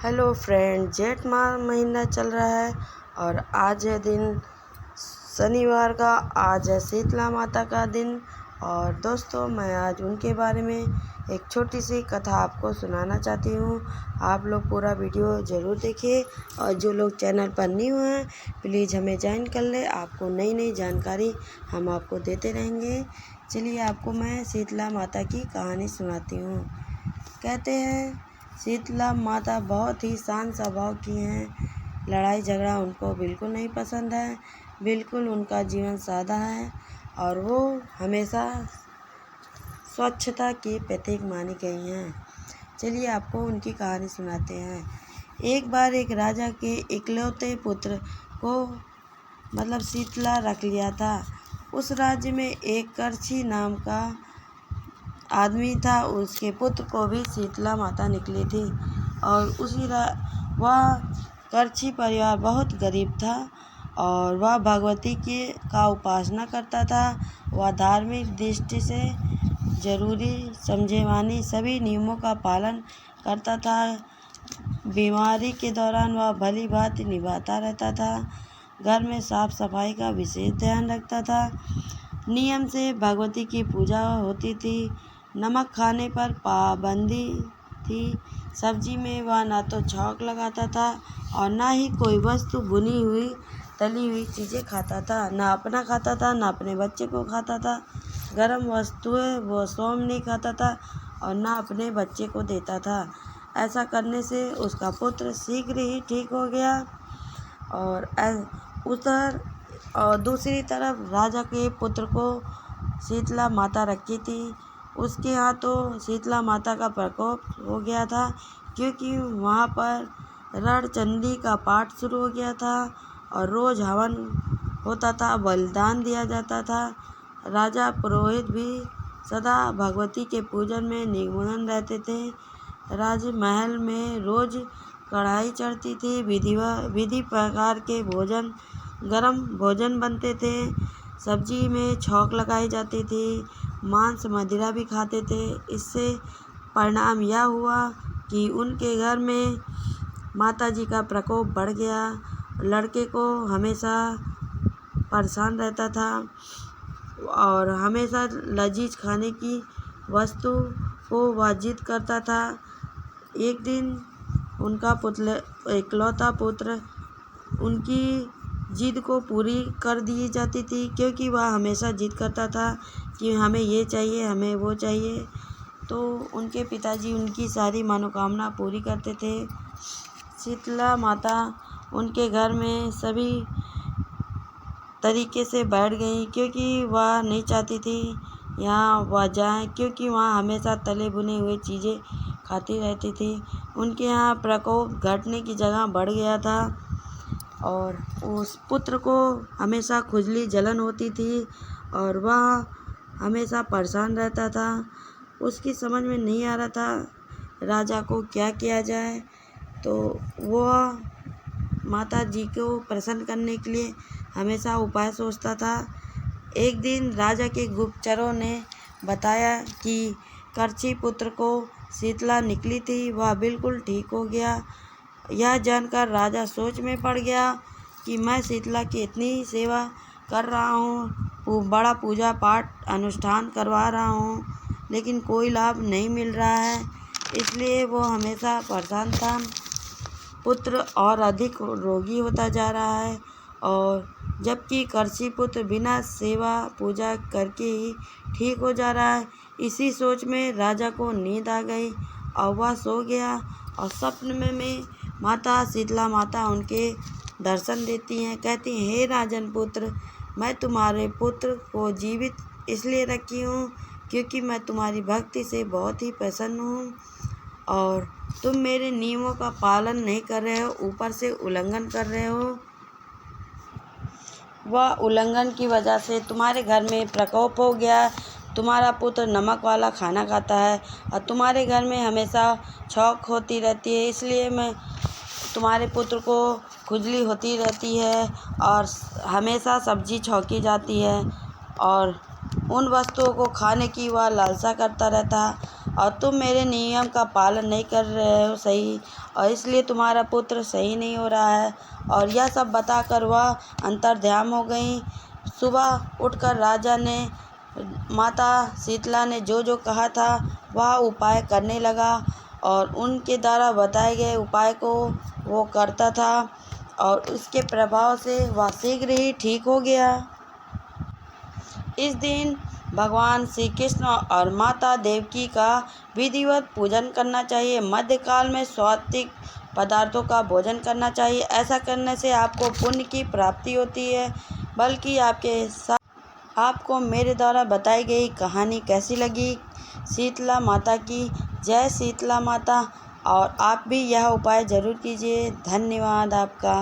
Hello friend, जेठ माह महीना चल रहा है और आज है दिन शनिवार का। आज है शीतला माता का दिन। और दोस्तों, मैं आज उनके बारे में एक छोटी सी कथा आपको सुनाना चाहती हूँ। आप लोग पूरा वीडियो ज़रूर देखिए और जो लोग चैनल पर न्यू हैं प्लीज़ हमें ज्वाइन कर ले। आपको नई नई जानकारी हम आपको देते रहेंगे। चलिए, आपको मैं शीतला माता की कहानी सुनाती हूँ। कहते हैं शीतला माता बहुत ही शांत स्वभाव की हैं। लड़ाई झगड़ा उनको बिल्कुल नहीं पसंद है। बिल्कुल उनका जीवन सादा है और वो हमेशा स्वच्छता की प्रतीक मानी गई हैं। चलिए, आपको उनकी कहानी सुनाते हैं। एक बार एक राजा के इकलौते पुत्र को शीतला रख लिया था। उस राज्य में एक करछी नाम का आदमी था। उसके पुत्र को भी शीतला माता निकली थी और वह करछी परिवार बहुत गरीब था और वह भगवती का उपासना करता था। वह धार्मिक दृष्टि से जरूरी समझे सभी नियमों का पालन करता था। बीमारी के दौरान वह भली भांति निभाता रहता था। घर में साफ सफाई का विशेष ध्यान रखता था। नियम से भगवती की पूजा होती थी। नमक खाने पर पाबंदी थी। सब्जी में वह ना तो छौंक लगाता था और ना ही कोई वस्तु भुनी हुई तली हुई चीज़ें खाता था। ना अपना खाता था, ना अपने बच्चे को खाता था। गर्म वस्तुएं वो स्वयं नहीं खाता था और ना अपने बच्चे को देता था। ऐसा करने से उसका पुत्र शीघ्र ही ठीक हो गया। और दूसरी तरफ राजा के पुत्र को शीतला माता रखी थी। उसके यहाँ तो शीतला माता का प्रकोप हो गया था क्योंकि वहाँ पर रणचंडी का पाठ शुरू हो गया था और रोज़ हवन होता था, बलिदान दिया जाता था। राजा पुरोहित भी सदा भगवती के पूजन में निमग्न रहते थे। राजमहल में रोज़ कढ़ाई चढ़ती थी। विधि प्रकार के गरम भोजन बनते थे। सब्जी में छौंक लगाई जाती थी। मांस मदिरा भी खाते थे। इससे परिणाम यह हुआ कि उनके घर में माता जी का प्रकोप बढ़ गया। लड़के को हमेशा परेशान रहता था और हमेशा लजीज खाने की वस्तु को वह जिद करता था। एक दिन उनका इकलौता पुत्र उनकी जिद को पूरी कर दी जाती थी क्योंकि वह हमेशा जिद करता था कि हमें ये चाहिए, हमें वो चाहिए। तो उनके पिताजी उनकी सारी मनोकामना पूरी करते थे। शीतला माता उनके घर में सभी तरीके से बैठ गई क्योंकि वह नहीं चाहती थी यहाँ वह जाए, क्योंकि वहाँ हमेशा तले भुने हुए चीज़ें खाती रहती थी। उनके यहाँ प्रकोप घटने की जगह बढ़ गया था और उस पुत्र को हमेशा खुजली जलन होती थी और वह हमेशा परेशान रहता था। उसकी समझ में नहीं आ रहा था राजा को क्या किया जाए। तो वह माता जी को प्रसन्न करने के लिए हमेशा उपाय सोचता था। एक दिन राजा के गुप्तचरों ने बताया कि करछी पुत्र को शीतला निकली थी, वह बिल्कुल ठीक हो गया। यह जानकर राजा सोच में पड़ गया कि मैं शीतला की इतनी सेवा कर रहा हूँ, बड़ा पूजा पाठ अनुष्ठान करवा रहा हूँ, लेकिन कोई लाभ नहीं मिल रहा है। इसलिए वो हमेशा परेशान था। पुत्र और अधिक रोगी होता जा रहा है और जबकि करछी पुत्र बिना सेवा पूजा करके ही ठीक हो जा रहा है। इसी सोच में राजा को नींद आ गई और वह सो गया और स्वप्न में माता शीतला माता उनके दर्शन देती हैं। कहती हैं, हे राजन पुत्र, मैं तुम्हारे पुत्र को जीवित इसलिए रखी हूँ क्योंकि मैं तुम्हारी भक्ति से बहुत ही प्रसन्न हूँ और तुम मेरे नियमों का पालन नहीं कर रहे हो, ऊपर से उल्लंघन कर रहे हो। वह उल्लंघन की वजह से तुम्हारे घर में प्रकोप हो गया। तुम्हारा पुत्र नमक वाला खाना खाता है और तुम्हारे घर में हमेशा छौंक होती रहती है। इसलिए मैं तुम्हारे पुत्र को खुजली होती रहती है और हमेशा सब्जी छौंकी जाती है और उन वस्तुओं को खाने की वह लालसा करता रहता है और तुम मेरे नियम का पालन नहीं कर रहे हो सही, और इसलिए तुम्हारा पुत्र सही नहीं हो रहा है। और यह सब बताकर वह अंतर्ध्यान हो गई। सुबह उठकर राजा ने माता शीतला ने जो जो कहा था वह उपाय करने लगा, और उनके द्वारा बताए गए उपाय को वो करता था, और उसके प्रभाव से वह शीघ्र ही ठीक हो गया। इस दिन भगवान श्री कृष्ण और माता देवकी का विधिवत पूजन करना चाहिए। मध्यकाल में सात्विक पदार्थों का भोजन करना चाहिए। ऐसा करने से आपको पुण्य की प्राप्ति होती है। बल्कि आपको मेरे द्वारा बताई गई कहानी कैसी लगी शीतला माता की? जय शीतला माता। और आप भी यह उपाय ज़रूर कीजिए। धन्यवाद आपका।